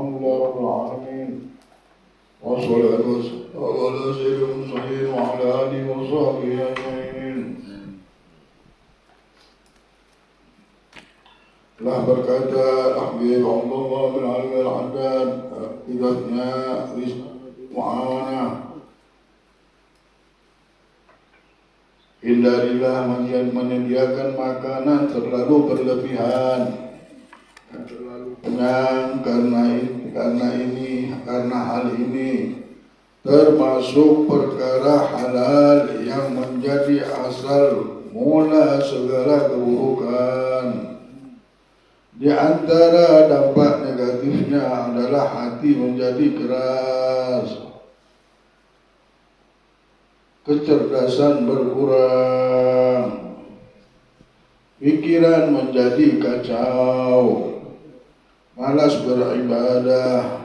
لله رب العالمين والصلاة والسلام على سيد المرسلين وعلى آله وصحبه أجمعين. Telah berkata Habib Abdullah bin Ali al-Haddad idatnya mu'awanah hindarilah menyediakan makanan terlalu berlebihan dan terlalu kenyang karena hal ini termasuk perkara halal yang menjadi asal mula segala keburukan. Di antara dampak negatifnya adalah hati menjadi keras, kecerdasan berkurang, pikiran menjadi kacau, malas beribadah,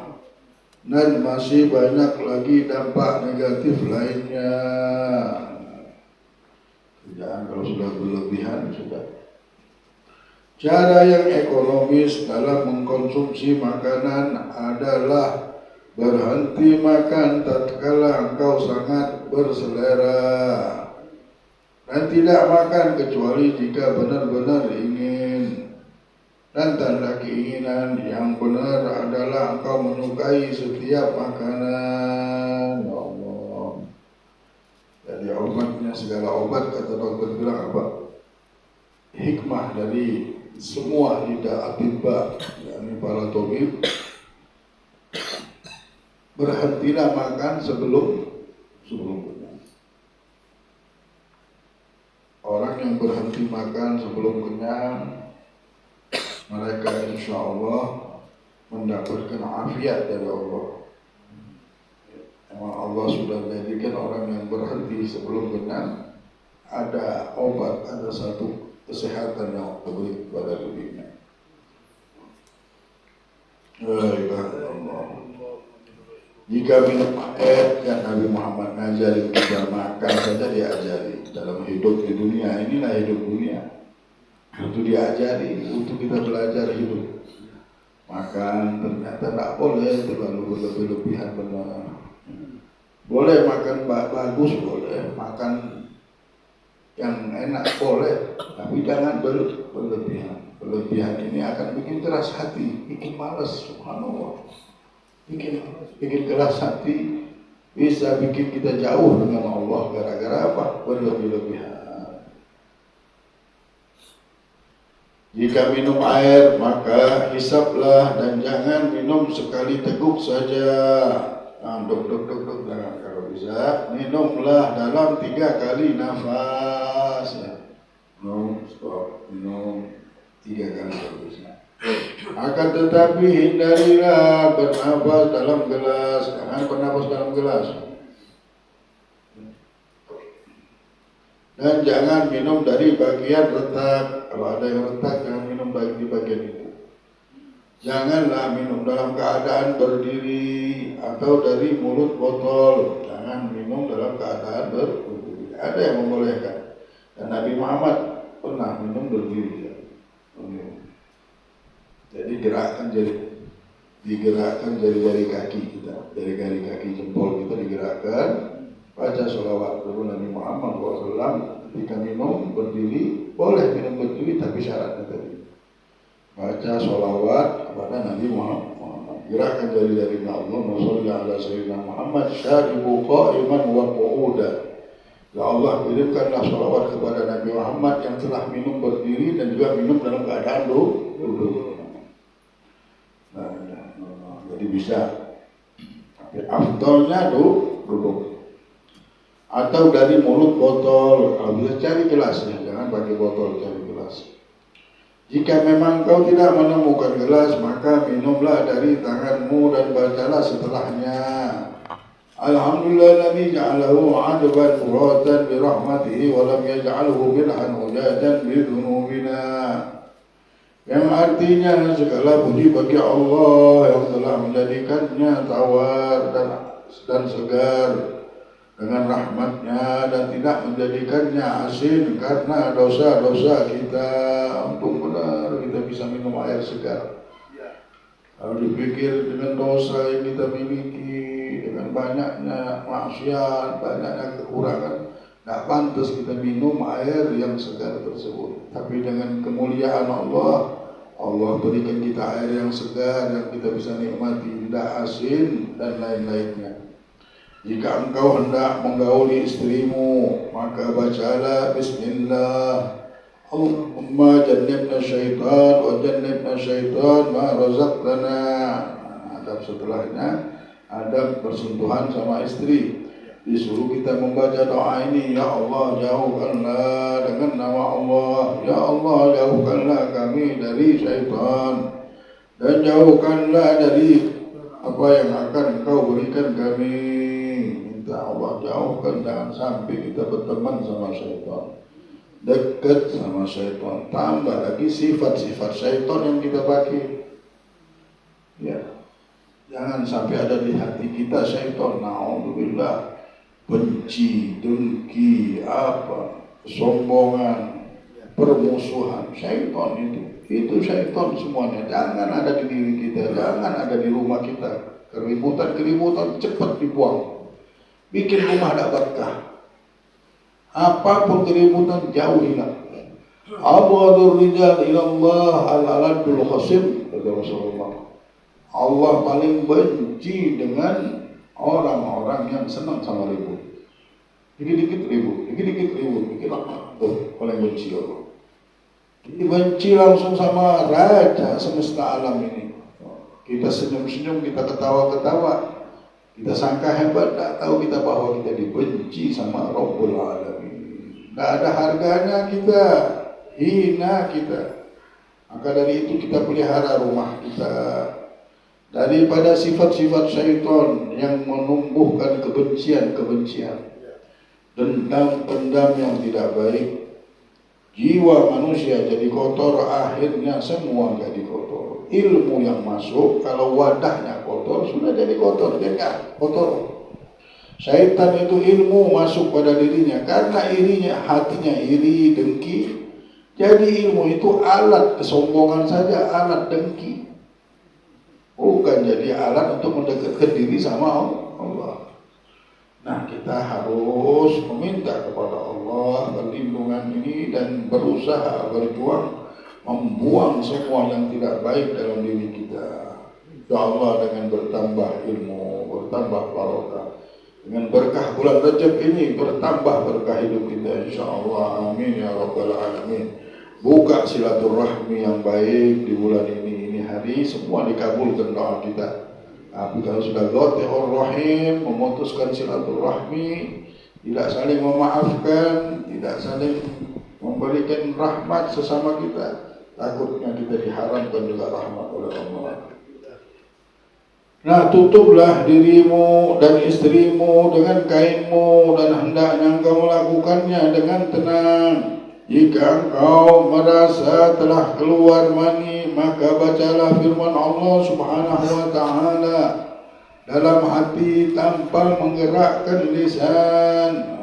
dan masih banyak lagi dampak negatif lainnya. Jangan kalau sudah berlebihan sudah. Cara yang ekonomis dalam mengkonsumsi makanan adalah berhenti makan tatkala engkau sangat berselera dan tidak makan kecuali jika benar-benar ingin. Dan tanda keinginan yang benar adalah engkau menyukai setiap makanan. Ya Allah. Jadi obatnya segala obat, kata dokter bilang apa? Hikmah dari semua lidah atibba, yakni para tabib, berhentilah makan sebelum kenyang. Orang yang berhenti makan sebelum kenyang, mereka insya Allah mendapatkan afiat dari Allah. Memang Allah sudah menjadikan orang yang berhenti sebelum kenyang ada obat, ada satu kesehatan yang diberi kepada dirinya. Jika minum air yang Nabi Muhammad ngajari kita makan saja diajari dalam hidup di dunia, inilah hidup dunia. Itu diajari untuk kita belajar hidup. Makan ternyata tak boleh terlalu berlebihan benar. Boleh makan bagus, boleh makan yang enak boleh, tapi jangan berlebihan. Berlebihan ini akan bikin keras hati, bikin malas, subhanallah. Bikin keras hati, bisa bikin kita jauh dengan Allah gara-gara apa? Berlebih-lebihan. Jika minum air, maka hisaplah dan jangan minum sekali teguk saja. Dok, jangan. Kalau bisa, minumlah dalam 3 kali nafas. Minum, stop, minum 3 kali kalau bisa. Akan tetapi hindarilah bernafas dalam gelas. Jangan bernafas dalam gelas. Dan jangan minum dari bagian retak. Kalau ada yang retak, jangan minum di bagian itu. Janganlah minum dalam keadaan berdiri atau dari mulut botol. Jangan minum dalam keadaan berdiri. Ada yang membolehkan. Dan Nabi Muhammad pernah minum berdiri. Jadi digerakkan jari-jari kaki kita, jari-jari kaki jempol kita digerakkan. Baca sholawat kepada Nabi Muhammad SAW. Ketika minum berdiri, boleh minum berdiri tapi syaratnya tadi. Baca sholawat kepada Nabi Muhammad. Gerakkan jari-jari Allah. Sholli ala sayyidina Muhammad syaribu qa'iman wa qu'udan. Ya Allah, kirimkanlah sholawat kepada Nabi Muhammad yang telah minum berdiri dan juga minum dalam keadaan duduk. Jadi bisa. Tapi afdalnya duduk. Atau dari mulut botol. Kalau bisa cari gelasnya, jangan pakai botol, cari gelas. Jika memang kau tidak menemukan gelas, maka minumlah dari tanganmu dan bacalah setelahnya. Alhamdulillah ja'alahu 'adban furatan bi rahmatihi wa lam yaj'alhu bilhan hujajan bi dhunubina. Yang artinya segala puji bagi Allah yang telah menjadikannya tawar dan segar dengan rahmatnya dan tidak menjadikannya asin karena dosa-dosa kita. Untung benar kita bisa minum air segar. Kalau dipikir dengan dosa yang kita miliki, dengan banyaknya maksiat, banyaknya kekurangan, tidak pantas kita minum air yang segar tersebut. Tapi dengan kemuliaan Allah, Allah berikan kita air yang segar yang kita bisa nikmati, tidak asin dan lain-lainnya. Jika engkau hendak menggauli istrimu, maka bacalah Bismillah. Allahumma jannibna syaitan wa jannibna syaitan ma razaqtana. Adab setelahnya, adab bersentuhan sama istri. Disuruh kita membaca doa ini, ya Allah jauhkanlah dengan nama Allah, ya Allah jauhkanlah kami dari syaitan dan jauhkanlah dari apa yang akan engkau berikan kami. Minta Allah jauhkan, jangan sampai kita berteman sama syaitan, dekat sama syaitan, tambah lagi sifat-sifat syaitan yang kita pakai. Ya, jangan sampai ada di hati kita syaitan, na'udzubillah, benci, dengki, sombongan, permusuhan. Syaitan itu syaitan semuanya. Jangan ada di diri kita, jangan ada di rumah kita. Keributan cepat dibuang. Bikin rumah tak berkah. Apapun keributan jauh hilang. Abghadul rijal ilallah al-aladul khasim, kata Rasulullah. Allah paling benci dengan orang-orang yang senang sama ribut. Dikit-dikit ribut, bikin apa? Paling benci Allah. Dibenci langsung sama Raja semesta alam ini. Kita senyum-senyum, kita ketawa-ketawa, kita sangka hebat, tak tahu kita bahwa kita dibenci sama Rabbul Alamin. Tak ada harganya kita, hina kita. Maka dari itu kita pelihara rumah kita daripada sifat-sifat syaitan yang menumbuhkan kebencian, dendam yang tidak baik. Jiwa manusia jadi kotor, akhirnya semua jadi kotor. Ilmu yang masuk, kalau wadahnya kotor, sudah jadi kotor, dia enggak kotor. Syaitan itu ilmu masuk pada dirinya, karena irinya, hatinya iri, dengki. Jadi ilmu itu alat kesombongan saja, alat dengki. Bukan jadi alat untuk mendekatkan diri sama Allah. Nah, kita harus meminta kepada Allah perlindungan ini dan berusaha berjuang membuang semua yang tidak baik dalam diri kita. Ya Allah, dengan bertambah ilmu, bertambah barokah, dengan berkah bulan Rajab ini bertambah berkah hidup kita, insyaallah. Amin ya rabbal alamin. Buka silaturahmi yang baik di bulan ini hari semua dikabulkan doa kita. Tapi kalau sudah Ghafurur Rahim, memutuskan silaturahmi, tidak saling memaafkan, tidak saling memberikan rahmat sesama kita, takutnya kita diharamkan juga rahmat oleh Allah. Nah, tutuplah dirimu dan istrimu dengan kainmu, dan hendaknya engkau melakukannya dengan tenang. Jika engkau merasa telah keluar mani, maka bacalah firman Allah Subhanahu wa ta'ala dalam hati tanpa menggerakkan lisan.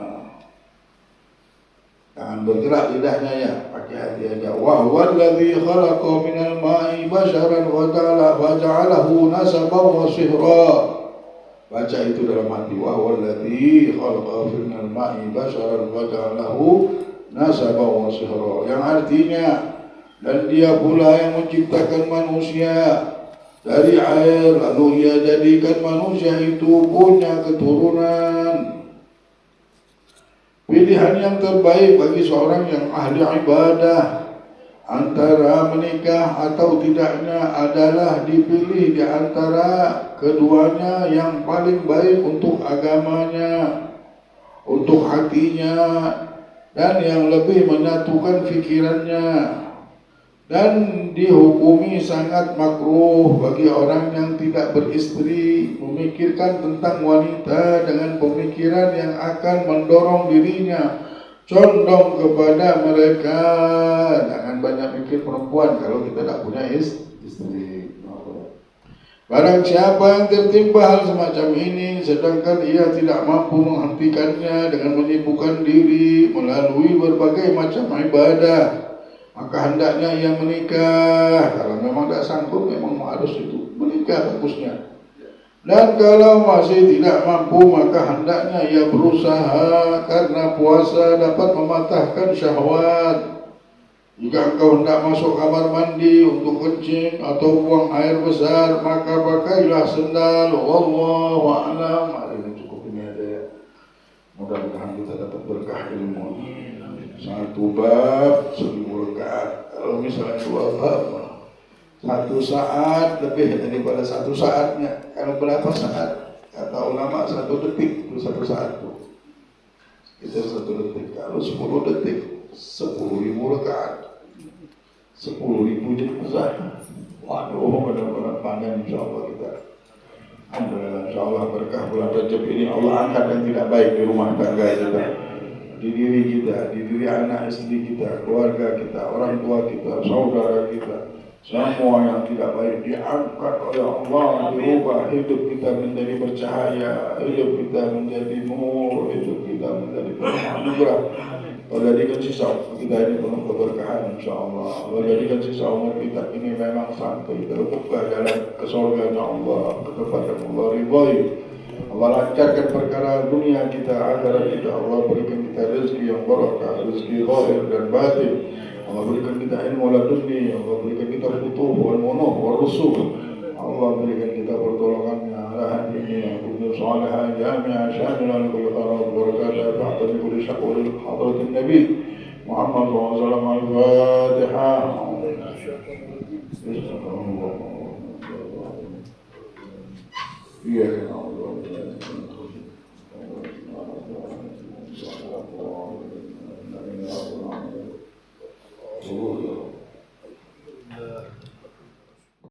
Jangan bergerak lidahnya, ya, pakai hati aja. Wa huwa alladhi khalaqa minal ma'i basharan wa ja'alahu nasaban wa sihra. Baca itu dalam hati. Wa huwa alladhi khalaqa minal ma'i basharan wa ja'alahu nasaban wa sihra, yang artinya, dan dia pula yang menciptakan manusia dari air, lalu ia jadikan manusia itu punya keturunan. Pilihan yang terbaik bagi seorang yang ahli ibadah antara menikah atau tidaknya adalah dipilih di antara keduanya yang paling baik untuk agamanya, untuk hatinya, dan yang lebih menyatukan fikirannya. Dan dihukumi sangat makruh bagi orang yang tidak beristri memikirkan tentang wanita dengan pemikiran yang akan mendorong dirinya condong kepada mereka. Jangan banyak mikir perempuan kalau kita tidak punya istri. Barang siapa yang tertimpa hal semacam ini, sedangkan ia tidak mampu menghentikannya dengan menyibukkan diri melalui berbagai macam ibadah, maka hendaknya ia menikah. Kalau memang tidak sanggup, memang harus itu berikan tebusnya. Dan kalau masih tidak mampu, maka hendaknya ia berusaha, karena puasa dapat mematahkan syahwat. Jika engkau hendak masuk kamar mandi untuk kencing atau buang air besar, maka pakailah sendal. Wallahu a'lam. Hari ini cukup ini aja ya. Mudah-mudahan kita dapat berkah ilmu. Satu bab 1000 rakaat. Kalau misalnya 2 bab, 1 saat lebih daripada 1 saatnya. Kalau berapa saat? Kata ulama 1 detik itu 1 saat tuh. Itu 1 detik. Kalau 10 detik 10.000 rakaat, 10.000 jenazah. Waduh, benar-benar panen insyaallah kita. Alhamdulillah, insyaallah berkah bulan Rajab ini Allah angkat yang tidak baik di rumah tangga kita, di diri kita, di diri anak istri kita, keluarga kita, orang tua kita, saudara kita. Semua yang tidak baik diangkat oleh Allah, dirubah hidup kita menjadi bercahaya, hidup kita menjadi nur, hidup kita menjadi penuh anugerah. Allah jadikan sisa kita ini penuh keberkahan insyaallah. Allah jadikan sisa umur kita ini memang sampai terbuka jalan ke surga Allah, ke tempat yang Allah ridhai. Allah lancarkan perkara dunia kita, akhirat kita. Allah berikan kita rezeki yang barakah, rezeki zahir dan batin. Allah berikan kita ilmu laduni, Allah berikan kita futuh wal munuh wal rusuh. Allah berikan kita pertolongannya ala hadini kullu salihah jami'a syamilan kullu qarab barakatuh ta'ala kullu syaqul hadratin nabi Muhammad sallallahu alaihi wasallam. Al-Fatihah. Iya.